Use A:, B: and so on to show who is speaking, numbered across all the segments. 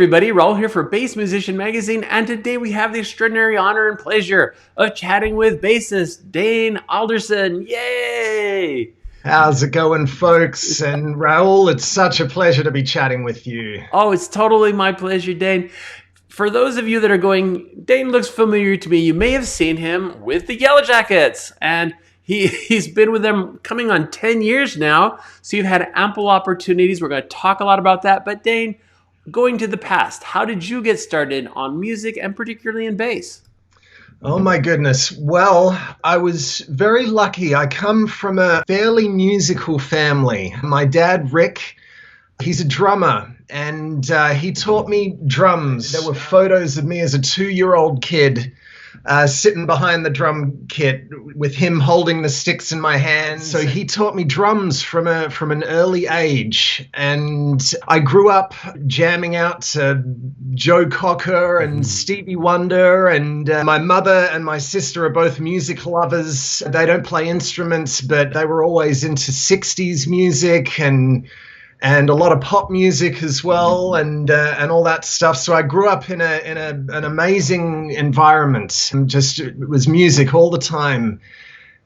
A: everybody, Raul here for Bass Musician Magazine, and today we have the extraordinary honor and pleasure of chatting with bassist Dane Alderson. Yay!
B: How's it going, folks? And Raul, it's such a pleasure to be chatting with you.
A: Oh, it's totally my pleasure, Dane. For those of you that are going, Dane looks familiar to me, you may have seen him with the Yellowjackets, and he's been with them coming on 10 years now, so you've had ample opportunities. We're going to talk a lot about that, but Dane, going to the past, how did you get started on music and particularly in bass?
B: Oh my goodness. Well, I was very lucky. I come from a fairly musical family. My dad, Rick, he's a drummer, and he taught me drums. There were photos of me as a 2-year-old kid sitting behind the drum kit with him holding the sticks in my hands. So he taught me drums from an early age. And I grew up jamming out to Joe Cocker and Stevie Wonder. And my mother and my sister are both music lovers. They don't play instruments, but they were always into 60s music and a lot of pop music as well, and all that stuff. So I grew up in an amazing environment. It was music all the time.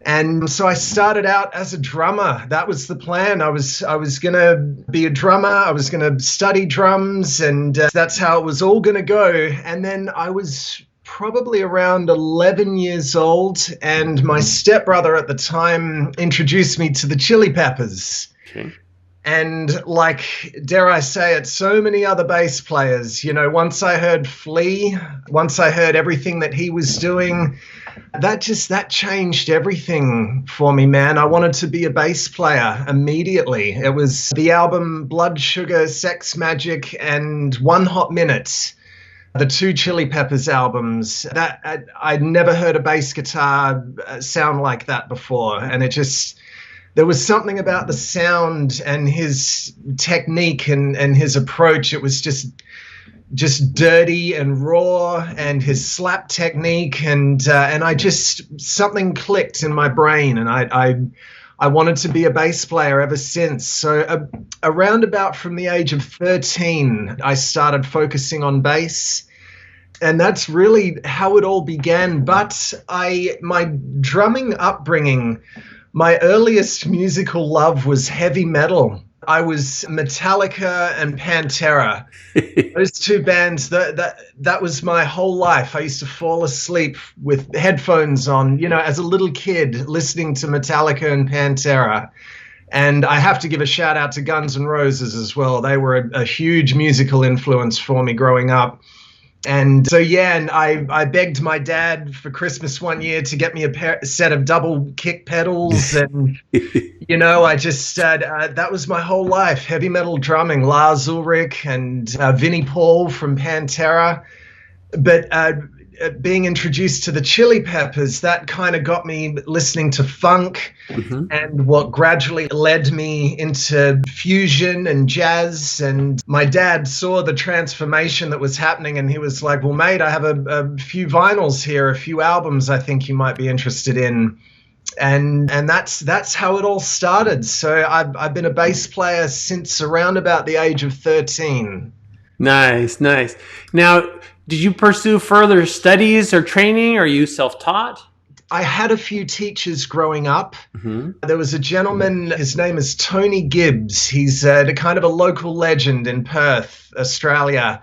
B: And so I started out as a drummer. That was the plan. I was gonna be a drummer. I was gonna study drums, and that's how it was all gonna go. And then I was probably around 11 years old, and my stepbrother at the time introduced me to the Chili Peppers.
A: Okay.
B: And like, dare I say it, so many other bass players, once I heard Flea, once I heard everything that he was doing, that changed everything for me, man. I wanted to be a bass player immediately. It was the album Blood Sugar, Sex Magic, and One Hot Minute, the 2 Chili Peppers albums. That I'd never heard a bass guitar sound like that before, and there was something about the sound and his technique and his approach. It was just dirty and raw, and his slap technique, and something clicked in my brain, and I wanted to be a bass player ever since. So around about from the age of 13, I started focusing on bass. And that's really how it all began. But my drumming upbringing, my earliest musical love was heavy metal. I was Metallica and Pantera. Those 2 bands, that was my whole life. I used to fall asleep with headphones on, as a little kid, listening to Metallica and Pantera. And I have to give a shout out to Guns N' Roses as well. They were a huge musical influence for me growing up. And so, and I begged my dad for Christmas one year to get me a set of double kick pedals. And, that was my whole life, heavy metal drumming, Lars Ulrich and Vinnie Paul from Pantera. But being introduced to the Chili Peppers, that kind of got me listening to funk, and what gradually led me into fusion and jazz. And my dad saw the transformation that was happening, and he was like, well, mate, I have a few vinyls here, a few albums I think you might be interested in. And that's how it all started. So I've been a bass player since around about the age of 13.
A: Nice. Now, did you pursue further studies or training? Or are you self-taught?
B: I had a few teachers growing up. There was a gentleman, his name is Tony Gibbs. He's a kind of a local legend in Perth, Australia.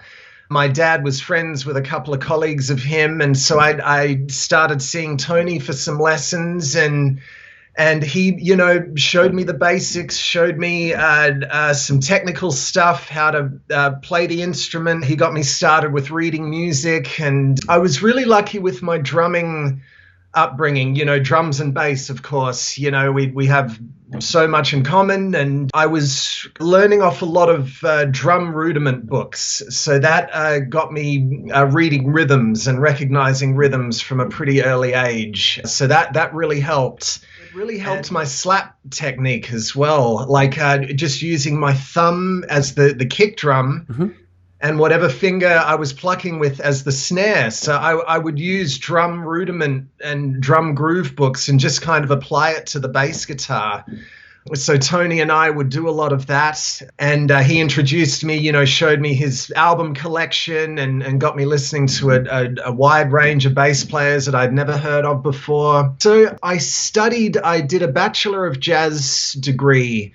B: My dad was friends with a couple of colleagues of him, and so I started seeing Tony for some lessons, and he, showed me the basics, showed me some technical stuff, how to play the instrument. He got me started with reading music, and I was really lucky with my drumming upbringing, drums and bass, of course. We have so much in common, and I was learning off a lot of drum rudiment books. So that got me reading rhythms and recognizing rhythms from a pretty early age. So that really helped. Really helped my slap technique as well, like just using my thumb as the kick drum, and whatever finger I was plucking with as the snare. So I would use drum rudiment and drum groove books and just kind of apply it to the bass guitar. So Tony and I would do a lot of that, and he introduced me, showed me his album collection and got me listening to a wide range of bass players that I'd never heard of before. So I did a Bachelor of Jazz degree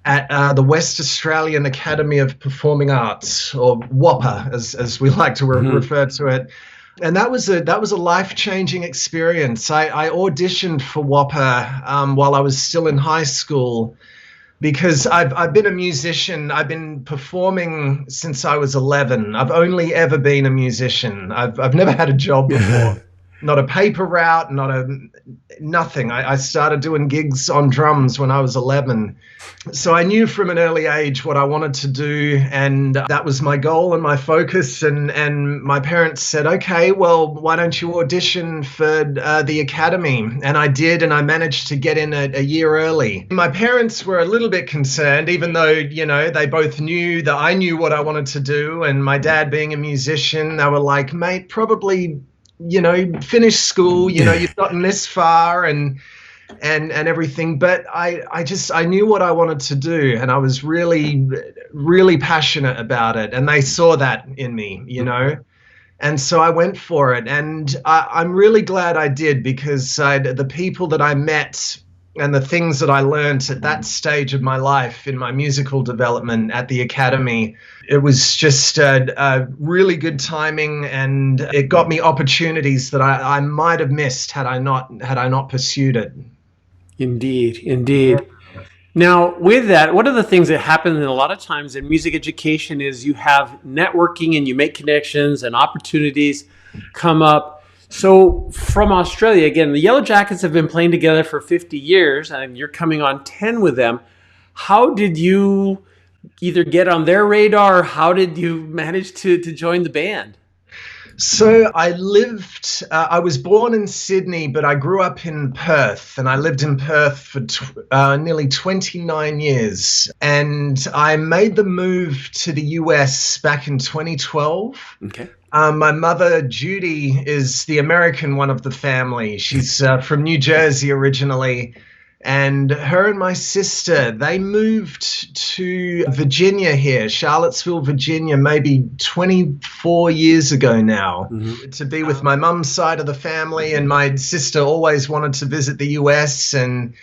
B: at the West Australian Academy of Performing Arts, or WAPA, as we like to refer to it. And that was a life-changing experience. I auditioned for WAPA while I was still in high school, because I've been a musician. I've been performing since I was 11. I've only ever been a musician. I've never had a job before. Not a paper route, nothing. I started doing gigs on drums when I was 11. So I knew from an early age what I wanted to do, and that was my goal and my focus. And my parents said, okay, well, why don't you audition for the academy? And I did, and I managed to get in a year early. My parents were a little bit concerned, even though, they both knew that I knew what I wanted to do. And my dad being a musician, they were like, mate, probably finish school, you've gotten this far and everything. But I knew what I wanted to do, and I was really, really passionate about it. And they saw that in me, and so I went for it. And I'm really glad I did, because the people that I met and the things that I learned at that stage of my life in my musical development at the academy, it was just a really good timing, and it got me opportunities that I might have missed had I not pursued it.
A: Indeed. Now, with that, one of the things that happens a lot of times in music education is you have networking and you make connections and opportunities come up. So from Australia, again, the Yellowjackets have been playing together for 50 years, and you're coming on 10 with them. How did you either get on their radar, or how did you manage to join the band?
B: So I was born in Sydney, but I grew up in Perth, and I lived in Perth for nearly 29 years. And I made the move to the US back in 2012.
A: Okay.
B: My mother, Judy, is the American one of the family. She's from New Jersey originally. And her and my sister, they moved to Virginia here, Charlottesville, Virginia, maybe 24 years ago now, to be with my mum's side of the family. And my sister always wanted to visit the US. And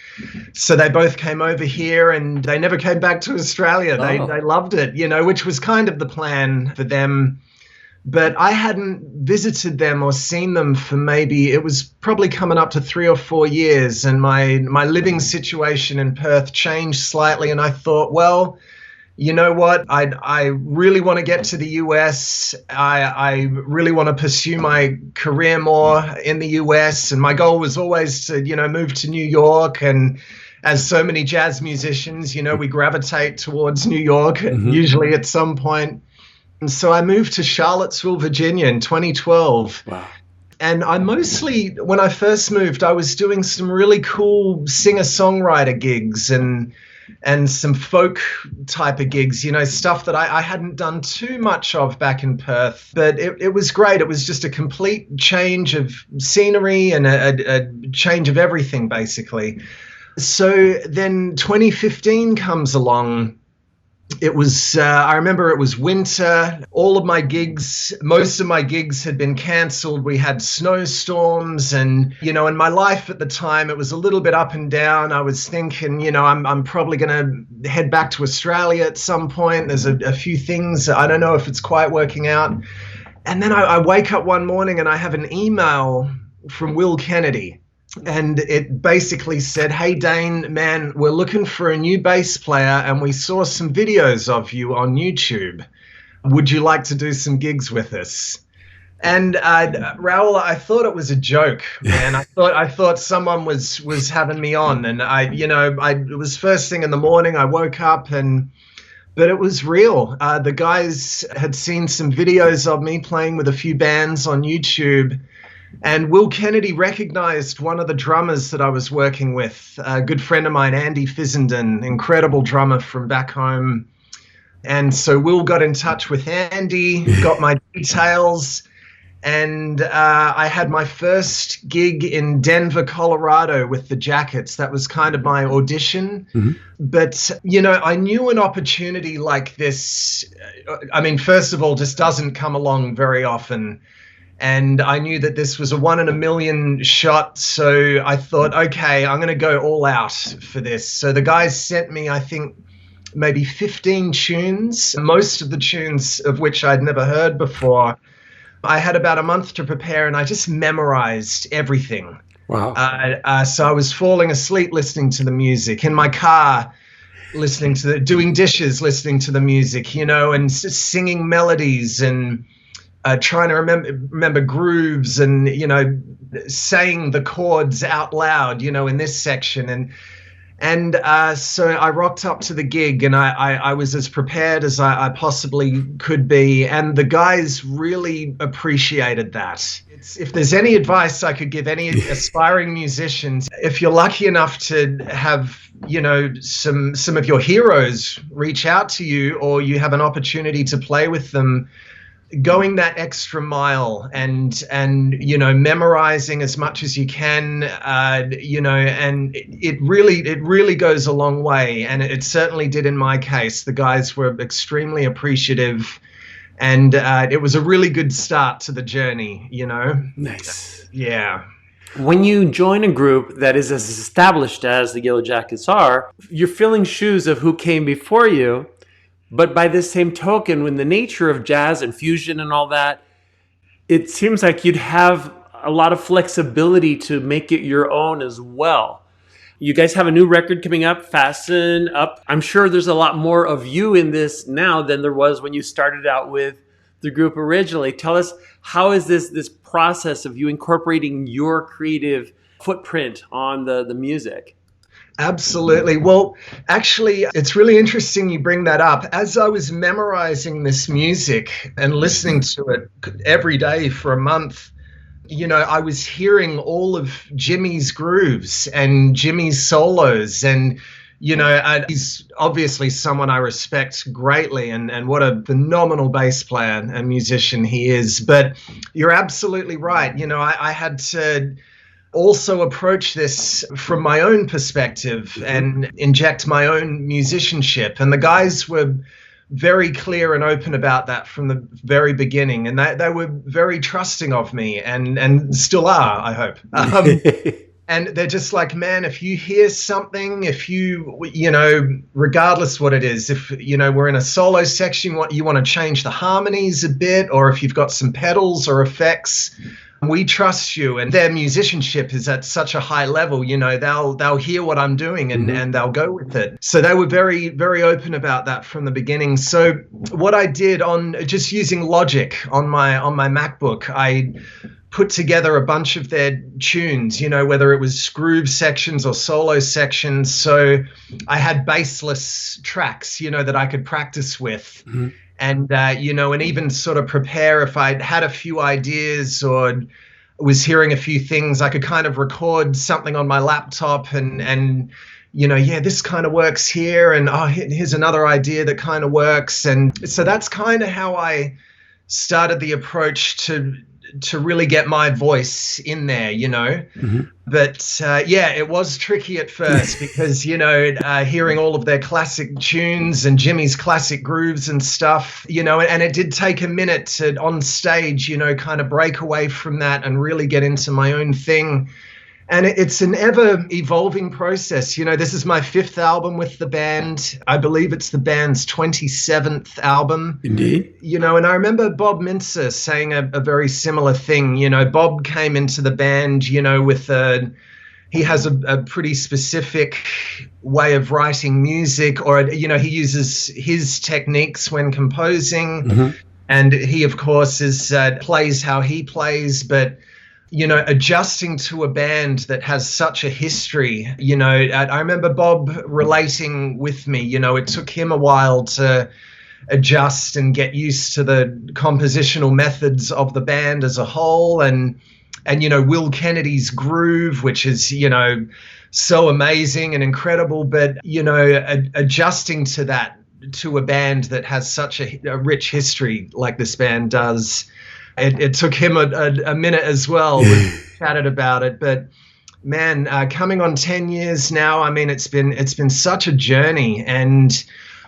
B: so they both came over here, and they never came back to Australia.
A: Oh.
B: They loved it, which was kind of the plan for them. But I hadn't visited them or seen them for it was probably coming up to 3 or 4 years. And my living situation in Perth changed slightly. And I thought, well, you know what? I really want to get to the US. I really want to pursue my career more in the US. And my goal was always to, move to New York. And as so many jazz musicians, we gravitate towards New York, usually at some point. So I moved to Charlottesville, Virginia in 2012.
A: Wow.
B: And when I first moved, I was doing some really cool singer-songwriter gigs and some folk type of gigs, stuff that I hadn't done too much of back in Perth. But it was great. It was just a complete change of scenery and a change of everything, basically. So then 2015 comes along. It was, I remember it was winter. Most of my gigs had been canceled. We had snowstorms and my life at the time, it was a little bit up and down. I was thinking, I'm probably going to head back to Australia at some point. There's a few things. I don't know if it's quite working out. And then I wake up one morning and I have an email from Will Kennedy. And it basically said, hey, Dane, man, we're looking for a new bass player, and we saw some videos of you on YouTube. Would you like to do some gigs with us? And Raul, I thought it was a joke, man. I thought someone was having me on, and it was first thing in the morning. I woke up but it was real. The guys had seen some videos of me playing with a few bands on YouTube. And Will Kennedy recognized one of the drummers that I was working with, a good friend of mine, Andy Fissenden, incredible drummer from back home. And so Will got in touch with Andy, got my details, And I had my first gig in Denver, Colorado with the Jackets. That was kind of my audition. But, I knew an opportunity like this, I mean, first of all, just doesn't come along very often. And I knew that this was a 1 in a million shot. So I thought, okay, I'm going to go all out for this. So the guys sent me, I think, maybe 15 tunes, most of the tunes of which I'd never heard before. I had about a month to prepare, and I just memorized everything.
A: Wow.
B: So I was falling asleep listening to the music, in my car, doing dishes, listening to the music, and singing melodies and trying to remember grooves and, saying the chords out loud, in this section. And so I rocked up to the gig, and I was as prepared as I possibly could be. And the guys really appreciated that. If there's any advice I could give any aspiring musicians, if you're lucky enough to have, some of your heroes reach out to you, or you have an opportunity to play with them, going that extra mile and memorizing as much as you can, and it really goes a long way. And it certainly did in my case. The guys were extremely appreciative, and it was a really good start to the journey,
A: Nice.
B: Yeah.
A: When you join a group that is as established as the Yellowjackets are, you're filling shoes of who came before you. But by this same token, when the nature of jazz and fusion and all that, it seems like you'd have a lot of flexibility to make it your own as well. You guys have a new record coming up, Fasten Up. I'm sure there's a lot more of you in this now than there was when you started out with the group originally. Tell us, how is this process of you incorporating your creative footprint on the music?
B: Absolutely. Well, actually, it's really interesting you bring that up. As I was memorizing this music and listening to it every day for a month, I was hearing all of Jimmy's grooves and Jimmy's solos. And, he's obviously someone I respect greatly, and what a phenomenal bass player and musician he is. But you're absolutely right. I had to also approach this from my own perspective and inject my own musicianship. And the guys were very clear and open about that from the very beginning. And they were very trusting of me, and still are, I hope. And they're just like, man, if you hear something, if you regardless what it is, if, we're in a solo section, you want to change the harmonies a bit, or if you've got some pedals or effects, we trust you. And their musicianship is at such a high level, they'll hear what I'm doing and they'll go with it. So they were very, very open about that from the beginning. So what I did, on just using Logic on my MacBook, I put together a bunch of their tunes, whether it was groove sections or solo sections. So I had bassless tracks, that I could practice with. And, and even sort of prepare if I had a few ideas or was hearing a few things, I could kind of record something on my laptop and this kind of works here. And, here's another idea that kind of works. And so that's kind of how I started the approach to really get my voice in there, But it was tricky at first because, hearing all of their classic tunes and Jimmy's classic grooves and stuff, and it did take a minute to, on stage, kind of break away from that and really get into my own thing. And it's an ever evolving process. This is my 5th album with the band. I believe it's the band's 27th album.
A: Indeed.
B: And I remember Bob Mintzer saying a very similar thing. Bob came into the band, with he has a pretty specific way of writing music, or, he uses his techniques when composing. And he, of course, plays how he plays, but adjusting to a band that has such a history, I remember Bob relating with me, it took him a while to adjust and get used to the compositional methods of the band as a whole. And Will Kennedy's groove, which is, so amazing and incredible, but, adjusting to that, to a band that has such a rich history like this band does, It took him a minute as well. We chatted about it, but man, coming on 10 years now, I mean, it's been such a journey, and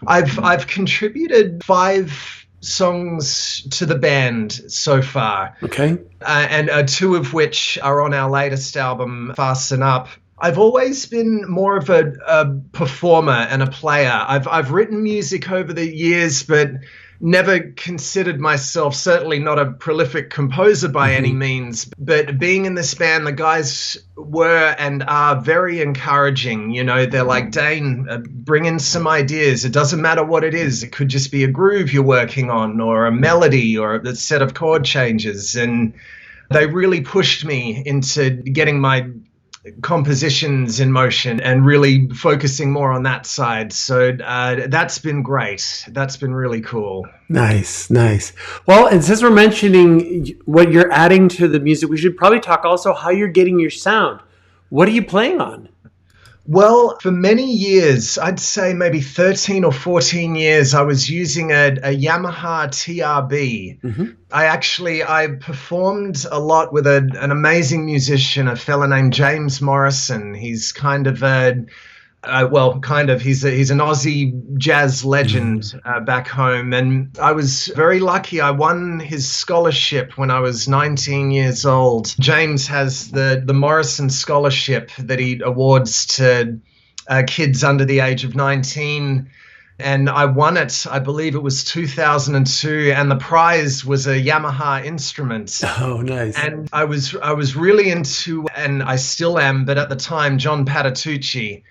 B: I've contributed 5 songs to the band so far.
A: Okay.
B: And 2 of which are on our latest album, Fasten Up. I've always been more of a performer and a player. I've written music over the years, but never considered myself, certainly not a prolific composer by any means. But being in this band, the guys were and are very encouraging. You know, they're like, Dane, bring in some ideas. It doesn't matter what it is. It could just be a groove you're working on, or a melody, or a set of chord changes. And they really pushed me into getting my compositions in motion and really focusing more on that side. So that's been great. That's been really cool.
A: Nice. Well, and since we're mentioning what you're adding to the music, we should probably talk also how you're getting your sound. What are you playing on?
B: Well, for many years, I'd say maybe 13 or 14 years, I was using a Yamaha TRB. I performed a lot with an amazing musician, a fella named James Morrison. He's kind of he's an Aussie jazz legend back home. And I was very lucky. I won his scholarship when I was 19 years old. James has the Morrison Scholarship that he awards to kids under the age of 19. And I won it, I believe it was 2002, and the prize was a Yamaha instrument.
A: Oh, nice.
B: And I was really into, and I still am, but at the time, John Patitucci.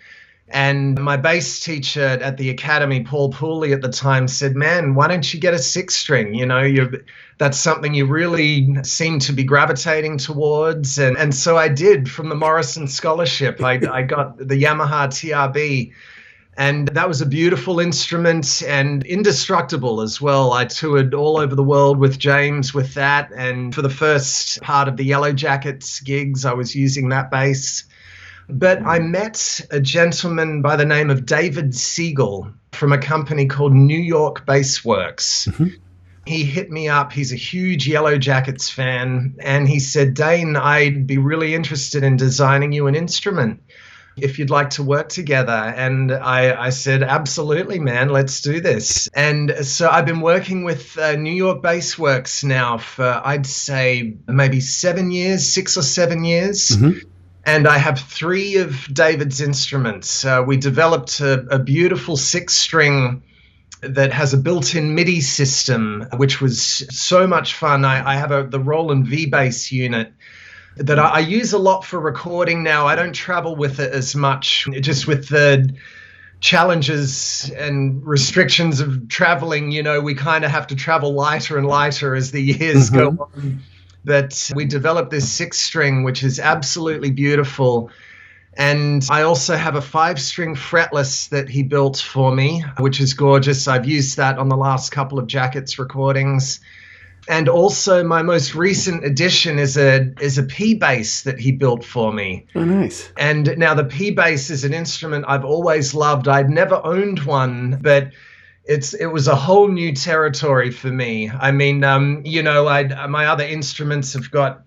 B: And my bass teacher at the academy, Paul Pooley, at the time said, man, why don't you get a 6-string? You know, that's something you really seem to be gravitating towards. And so I did. From the Morrison Scholarship, I got the Yamaha TRB. And that was a beautiful instrument and indestructible as well. I toured all over the world with James with that. And for the first part of the Yellowjackets gigs, I was using that bass. But I met a gentleman by the name of David Siegel from a company called New York Bass Works. He hit me up. He's a huge Yellowjackets fan. And he said, Dane, I'd be really interested in designing you an instrument if you'd like to work together. And I said, absolutely, man, let's do this. And so I've been working with New York Bass Works now for, I'd say, maybe 6 or 7 years. And I have 3 of David's instruments. We developed a beautiful 6-string that has a built-in MIDI system, which was so much fun. I have the Roland V-Bass unit that I use a lot for recording now. I don't travel with it as much, just with the challenges and restrictions of traveling. You know, we kind of have to travel lighter and lighter as the years go on. But we developed this 6-string, which is absolutely beautiful. And I also have a 5-string fretless that he built for me, which is gorgeous. I've used that on the last couple of Jackets recordings. And also my most recent addition is a P-bass that he built for me.
A: Oh, nice.
B: And now the P-bass is an instrument I've always loved. I'd never owned one, but it was a whole new territory for me. I mean, you know, my other instruments have got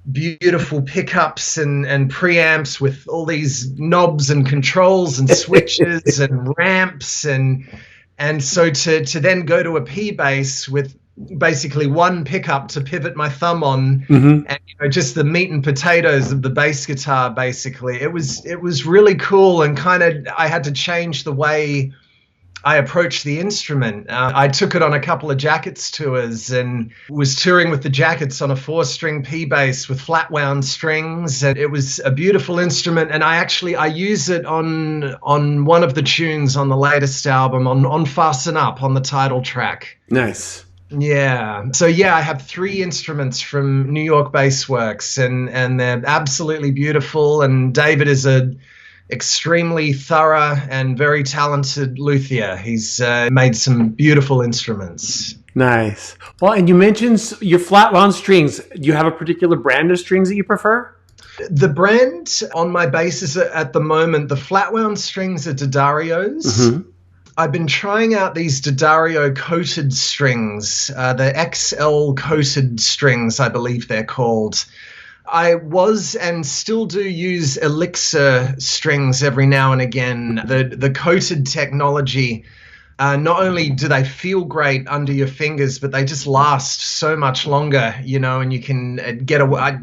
B: beautiful pickups and preamps with all these knobs and controls and switches and ramps. And so to then go to a P-bass with basically one pickup to pivot my thumb on, and you know, just the meat and potatoes of the bass guitar, basically. It was really cool, and kind of I had to change the way I approached the instrument. I took it on a couple of Jackets tours and was touring with the Jackets on a 4-string P-bass with flat wound strings. And it was a beautiful instrument. And I use it on one of the tunes on the latest album, on Fasten Up, on the title track.
A: Nice.
B: Yeah. So yeah, I have 3 instruments from New York Bass Works, and they're absolutely beautiful. And David is a extremely thorough and very talented luthier. He's made some beautiful instruments.
A: Nice. Well, and you mentioned your flat wound strings. Do you have a particular brand of strings that you prefer?
B: The brand on my basses at the moment, the flat wound strings are D'Addarios. I've been trying out these D'Addario coated strings, the XL coated strings, I believe they're called. I was and still do use Elixir strings every now and again. The coated technology, not only do they feel great under your fingers, but they just last so much longer, and you can get away.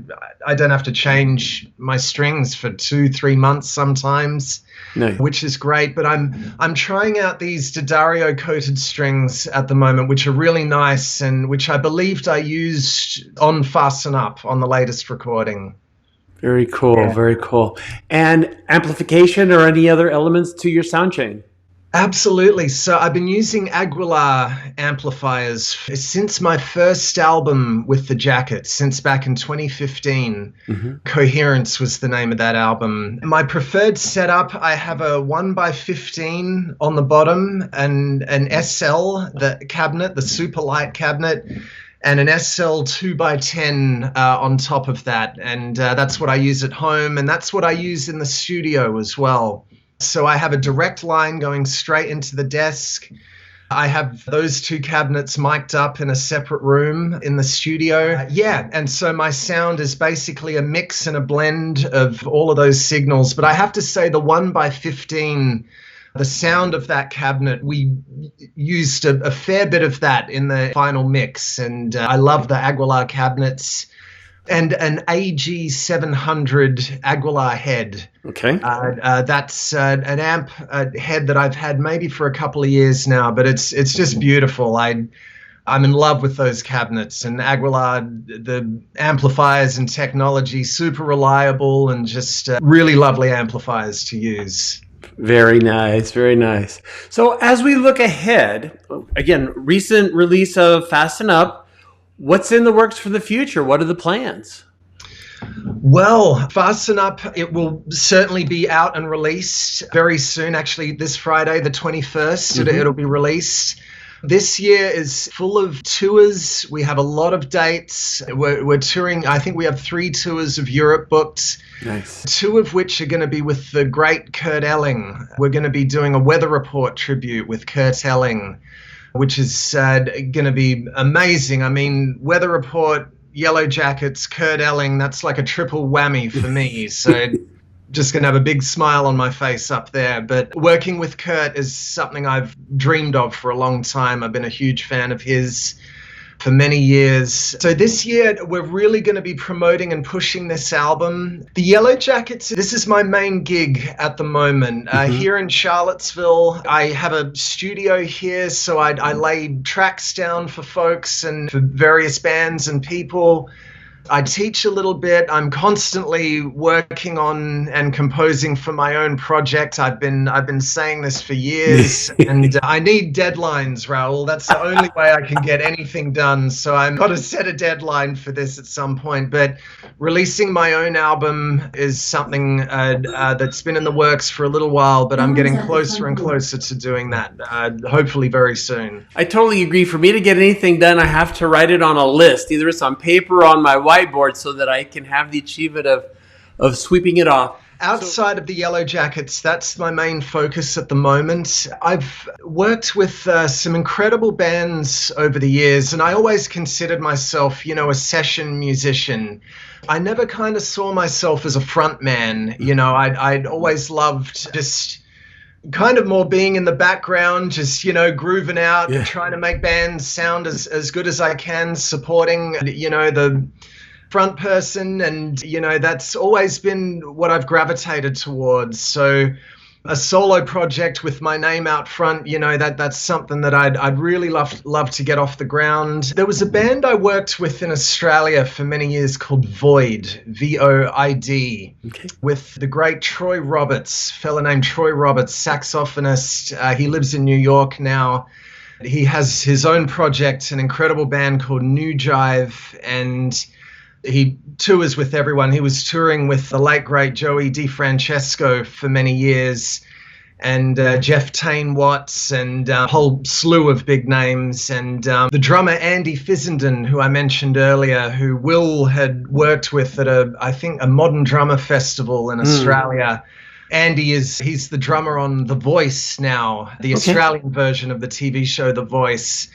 B: I don't have to change my strings for 2-3 months sometimes. No. Which is great, but I'm trying out these D'Addario coated strings at the moment, which are really nice and which I believed I used on Fasten Up on the latest recording.
A: Very cool, very cool. And amplification or any other elements to your sound chain?
B: Absolutely. So I've been using Aguilar amplifiers since my first album with the Jackets, since back in 2015. Mm-hmm. Coherence was the name of that album. My preferred setup, I have a 1x15 on the bottom and an SL, the cabinet, the super light cabinet, and an SL 2x10 on top of that. And that's what I use at home, and that's what I use in the studio as well. So I have a direct line going straight into the desk. I have those two cabinets mic'd up in a separate room in the studio. And so my sound is basically a mix and a blend of all of those signals. But I have to say the 1x15, the sound of that cabinet, we used a fair bit of that in the final mix. And I love the Aguilar cabinets. And an AG700 Aguilar head.
A: Okay.
B: That's an amp head that I've had maybe for a couple of years now, but it's just beautiful. I'm in love with those cabinets, and Aguilar, the amplifiers and technology, super reliable and just really lovely amplifiers to use.
A: Very nice, very nice. So as we look ahead, again, recent release of Fasten Up. What's in the works for the future? What are the plans?
B: Well, Fasten Up, it will certainly be out and released very soon. Actually, this Friday, the 21st, mm-hmm. It'll be released. This year is full of tours. We have a lot of dates. We're touring. I think we have 3 tours of Europe booked.
A: Nice.
B: 2 of which are going to be with the great Kurt Elling. We're going to be doing a Weather Report tribute with Kurt Elling, which is going to be amazing. I mean, Weather Report, Yellowjackets, Kurt Elling, that's like a triple whammy for me. So just going to have a big smile on my face up there. But working with Kurt is something I've dreamed of for a long time. I've been a huge fan of his for many years. So this year, we're really going to be promoting and pushing this album. The Yellowjackets, this is my main gig at the moment. Here in Charlottesville, I have a studio here, so I lay tracks down for folks and for various bands and people. I teach a little bit. I'm constantly working on and composing for my own project. I've been saying this for years, and I need deadlines, Raul. That's the only way I can get anything done. So I've got to set a deadline for this at some point. But releasing my own album is something that's been in the works for a little while, but I'm getting closer and closer to doing that, hopefully very soon.
A: I totally agree. For me to get anything done, I have to write it on a list. Either it's on paper or on my whiteboard so that I can have the achievement of sweeping it off.
B: Outside of the Yellowjackets, that's my main focus at the moment. I've worked with some incredible bands over the years, and I always considered myself, a session musician. I never kind of saw myself as a front man. I'd always loved just kind of more being in the background, just, grooving out, trying to make bands sound as good as I can, supporting, the front person, and that's always been what I've gravitated towards. So a solo project with my name out front, that's something that I'd really love to get off the ground. There was a band I worked with in Australia for many years called Void, VOID, with the great Troy Roberts, fella named Troy Roberts, saxophonist. He lives in New York now. He has his own project, an incredible band called New Jive, and he tours with everyone. He was touring with the late, great Joey DeFrancesco for many years, and Jeff Tain Watts, and a whole slew of big names. And the drummer Andy Fissenden, who I mentioned earlier, who Will had worked with at I think a modern drummer festival in Australia. he's the drummer on The Voice now, the Australian version of the TV show The Voice.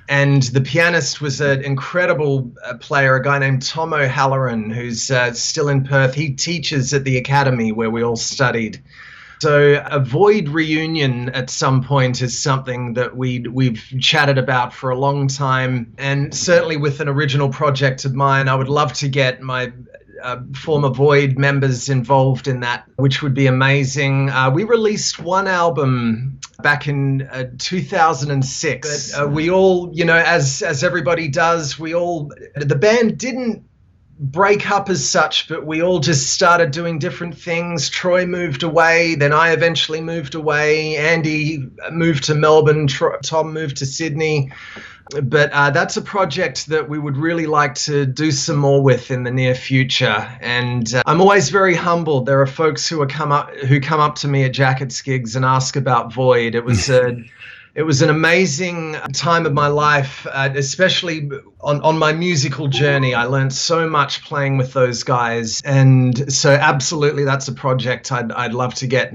B: And the pianist was an incredible player, a guy named Tom O'Halloran, who's still in Perth. He teaches at the academy where we all studied. So a Void reunion at some point is something that we've chatted about for a long time. And certainly with an original project of mine, I would love to get my former Void members involved in that, which would be amazing. We released one album back in 2006. But, we all, as everybody does, the band didn't break up as such, but we all just started doing different things. Troy moved away, then I eventually moved away. Andy moved to Melbourne, Tom moved to Sydney. But that's a project that we would really like to do some more with in the near future. And I'm always very humbled. There are folks who come up to me at Jackets gigs and ask about Void. It was an amazing time of my life, especially on my musical journey. I learned so much playing with those guys. And so absolutely, that's a project I'd love to get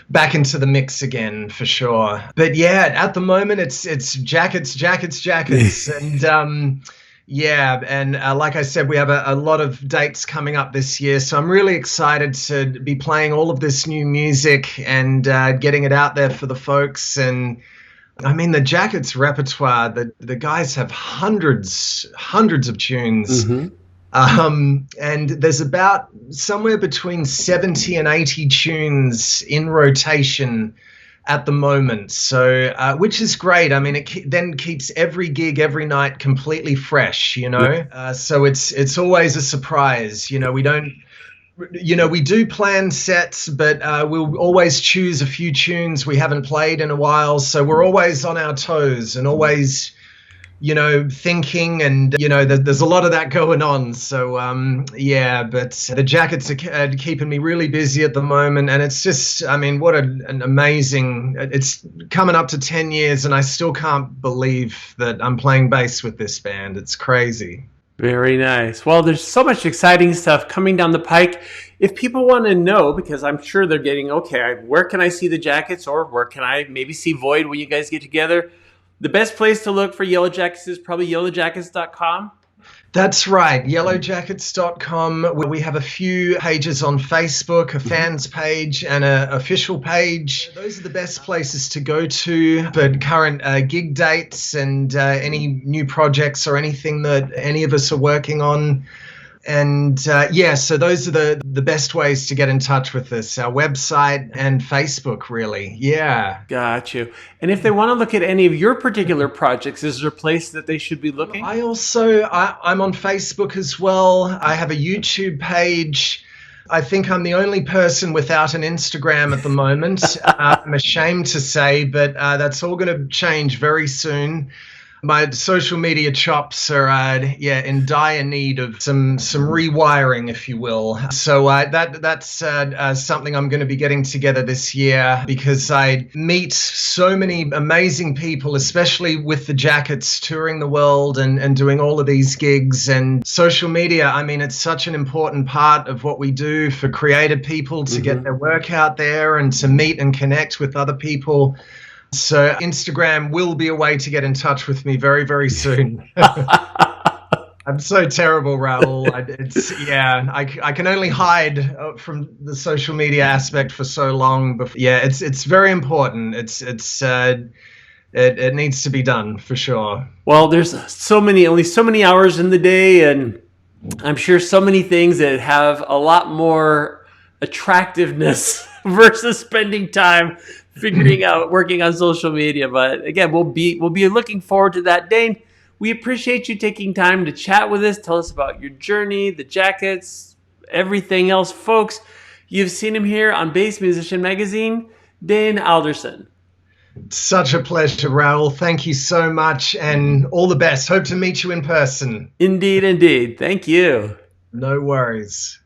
B: back into the mix again, for sure. But yeah, at the moment, it's Jackets. And like I said, we have a lot of dates coming up this year. So I'm really excited to be playing all of this new music and getting it out there for the folks. And I mean, the Jackets repertoire, the guys have hundreds of tunes. Mm-hmm. And there's about somewhere between 70 and 80 tunes in rotation at the moment, so which is great. I mean, it then keeps every gig every night completely fresh, so it's always a surprise. We do plan sets, but we'll always choose a few tunes we haven't played in a while, so we're always on our toes and always thinking, and there's a lot of that going on. So but the Jackets are keeping me really busy at the moment, and it's just, I mean, what an amazing, it's coming up to 10 years and I still can't believe that I'm playing bass with this band. It's crazy.
A: Very nice. Well, there's so much exciting stuff coming down the pike. If people want to know, because I'm sure they're getting, where can I see the Jackets, or where can I maybe see Void when you guys get together? The best place to look for Yellowjackets is probably yellowjackets.com.
B: That's right, yellowjackets.com. We have a few pages on Facebook, a fans page and an official page. Those are the best places to go to for current gig dates and any new projects or anything that any of us are working on. And so those are the best ways to get in touch with us, our website and Facebook, really. Yeah.
A: Got you. And if they want to look at any of your particular projects, is there a place that they should be looking?
B: I'm on Facebook as well. I have a YouTube page. I think I'm the only person without an Instagram at the moment. I'm ashamed to say, but that's all going to change very soon. My social media chops are in dire need of some rewiring, if you will. So that's something I'm going to be getting together this year, because I meet so many amazing people, especially with the Jackets touring the world and doing all of these gigs. And social media, I mean, it's such an important part of what we do for creative people to get their work out there and to meet and connect with other people. So Instagram will be a way to get in touch with me very, very soon. I'm so terrible, Raul. I can only hide from the social media aspect for so long. But it's very important. It needs to be done for sure.
A: Well, there's only so many hours in the day, and I'm sure so many things that have a lot more attractiveness versus spending time working on social media. But again, we'll be looking forward to that. Dane, we appreciate you taking time to chat with us. Tell us about your journey, the Jackets, everything else. Folks, you've seen him here on Bass Musician Magazine, Dane Alderson.
B: Such a pleasure, Raul. Thank you so much, and all the best. Hope to meet you in person.
A: Indeed. Thank you.
B: No worries.